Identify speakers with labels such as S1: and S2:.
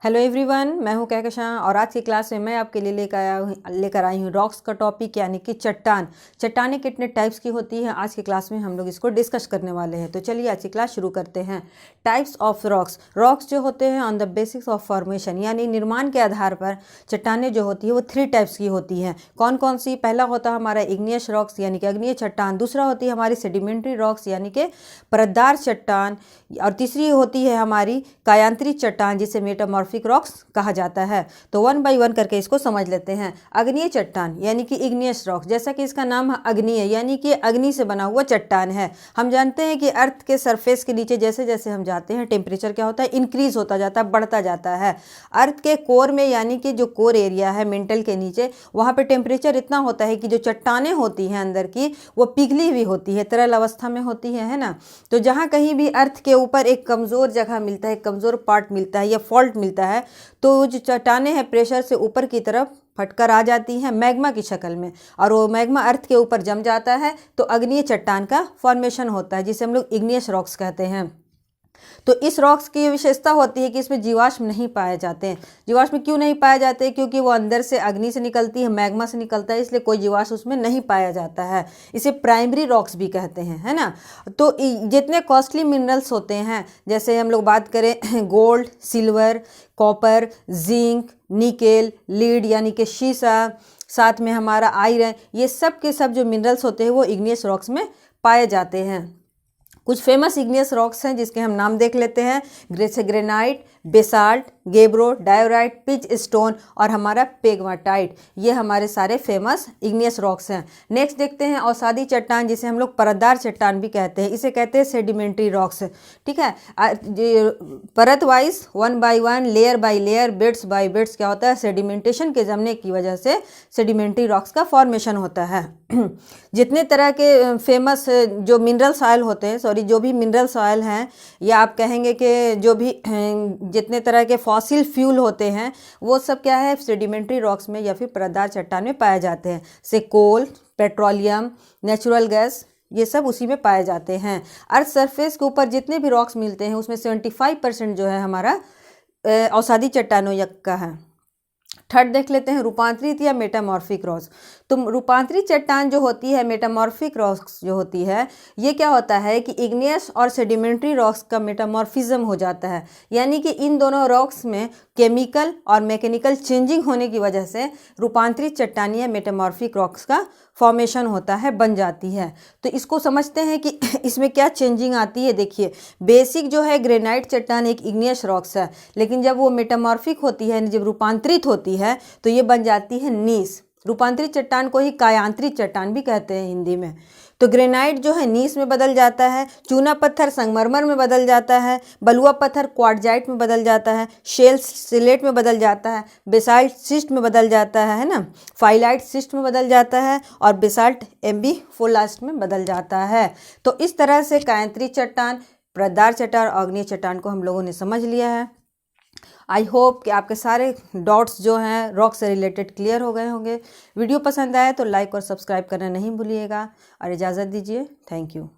S1: Hello everyone, मैं हूं कहकशां और आज की क्लास में मैं आपके लिए लेकर आई हूं रॉक्स का टॉपिक यानी कि चट्टानें कितने टाइप्स की होती हैं। आज की क्लास में हम लोग इसको डिस्कस करने वाले हैं। तो चलिए आज की क्लास शुरू करते हैं। टाइप्स ऑफ रॉक्स जो होते हैं on the basics of formation यानी निर्माण के आधार पर चट्टानें जो होती है वो 3 टाइप्स की होती हैं। कौन कौन सी? पहला होता है हमारा इग्नियस रॉक्स यानी कि अग्निय चट्टान, दूसरा होती है हमारी सेडिमेंट्री रॉक्स यानी कि परतदार चट्टान, और तीसरी होती है हमारी कायांतरित चट्टान जिसे मेटामॉर्फिक रॉक्स कहा जाता है। तो वन बाय वन करके इसको समझ लेते हैं। अग्निय चट्टान यानी कि इग्नियस रॉक, जैसा कि इसका नाम है अग्निय यानी कि अग्नि से बना हुआ चट्टान है। हम जानते हैं कि अर्थ के सरफेस के नीचे जैसे जैसे हम जाते हैं टेम्परेचर क्या होता है, इंक्रीज होता जाता है, बढ़ता जाता है। अर्थ के कोर में यानी कि जो कोर एरिया है मेंटल के नीचे, वहाँ पे टेम्परेचर इतना होता है कि जो चट्टानें होती हैं अंदर की वो पिघली हुई होती है, तरल अवस्था में होती है ना। तो जहाँ कहीं भी अर्थ के ऊपर एक कमज़ोर जगह मिलता है, कमज़ोर पार्ट मिलता है या फॉल्ट मिलता है, तो जो चट्टानें हैं प्रेशर से ऊपर की तरफ फटकर आ जाती हैं मैग्मा की शक्ल में, और वो मैग्मा अर्थ के ऊपर जम जाता है तो अग्निय चट्टान का फॉर्मेशन होता है जिसे हम लोग इग्नियस रॉक्स कहते हैं। तो इस रॉक्स की विशेषता होती है कि इसमें जीवाश्म नहीं पाए जाते हैं। जीवाश्म क्यों नहीं पाए जाते? क्योंकि वो अंदर से अग्नि से निकलती है, मैग्मा से निकलता है, इसलिए कोई जीवाश्म उसमें नहीं पाया जाता है। इसे प्राइमरी रॉक्स भी कहते हैं, है ना। तो जितने कॉस्टली मिनरल्स होते हैं, जैसे हम लोग बात करें gold, silver, copper, zinc, nickel, lead यानी कि शीशा, साथ में हमारा आयरन, ये सब के सब जो मिनरल्स होते हैं वो इग्नियस रॉक्स में पाए जाते हैं। कुछ फेमस इग्नियस रॉक्स हैं जिसके हम नाम देख लेते हैं। Granite, basalt, gabbro, diorite, pitch stone और हमारा पेगमाटाइट, ये हमारे सारे फेमस इग्नियस रॉक्स हैं। नेक्स्ट देखते हैं अवसादी चट्टान जिसे हम लोग परतदार चट्टान भी कहते हैं। इसे कहते हैं सेडिमेंट्री रॉक्स, ठीक है। परत wise, one by one, layer by layer, beds by beds क्या होता है, सेडिमेंटेशन के जमने की वजह से सेडिमेंट्री रॉक्स का फॉर्मेशन होता है। जितने तरह के फेमस जो मिनरल सॉइल होते हैं, जो भी मिनरल सॉइल हैं, या आप कहेंगे कि जो भी जितने तरह के फॉसिल फ्यूल होते हैं वो सब क्या है सेडिमेंट्री रॉक्स में या फिर परतदार चट्टान में पाए जाते हैं। से कोल, पेट्रोलियम, नेचुरल गैस, ये सब उसी में पाए जाते हैं। अर्थ सरफेस के ऊपर जितने भी रॉक्स मिलते हैं उसमें 75% जो है हमारा अवसादी चट्टानों का है। थर्ड देख लेते हैं रूपांतरित या मेटामॉर्फिक रॉक्स। तो रूपांतरित चट्टान जो होती है, मेटामॉर्फिक रॉक्स जो होती है, ये क्या होता है कि इग्नियस और सेडिमेंट्री रॉक्स का मेटामॉर्फिज्म हो जाता है। यानी कि इन दोनों रॉक्स में केमिकल और मैकेनिकल चेंजिंग होने की वजह से रूपांतरित चट्टान या मेटामॉर्फिक रॉक्स का फॉर्मेशन होता है, बन जाती है। तो इसको समझते हैं कि इसमें क्या चेंजिंग आती है। देखिए, बेसिक जो है ग्रेनाइट चट्टान एक इग्नियस रॉक्स है, लेकिन जब वो मेटामॉर्फिक होती है, जब रूपांतरित होती है तो ये बन जाती है नीस। रूपांतरित चट्टान को ही कायांतरित चट्टान भी कहते हैं हिंदी में। तो ग्रेनाइट जो है नीस में बदल जाता है, चूना पत्थर संगमरमर में बदल जाता है, बलुआ पत्थर क्वार्टजाइट में बदल जाता है, शेल सिलेट में बदल जाता है, बेसाल्ट सिस्ट में बदल जाता है ना, फाइलाइट सिस्ट में बदल जाता है, और बेसाल्ट एम्बीफोलास्ट में बदल जाता है। तो इस तरह से कायांतरित चट्टान, परतदार चट्टान और अग्निय चट्टान को हम लोगों ने समझ लिया है। आई होप कि आपके सारे डॉट्स जो हैं रॉक से रिलेटेड क्लियर हो गए होंगे। वीडियो पसंद आए तो लाइक और सब्सक्राइब करना नहीं भूलिएगा, और इजाज़त दीजिए। Thank you.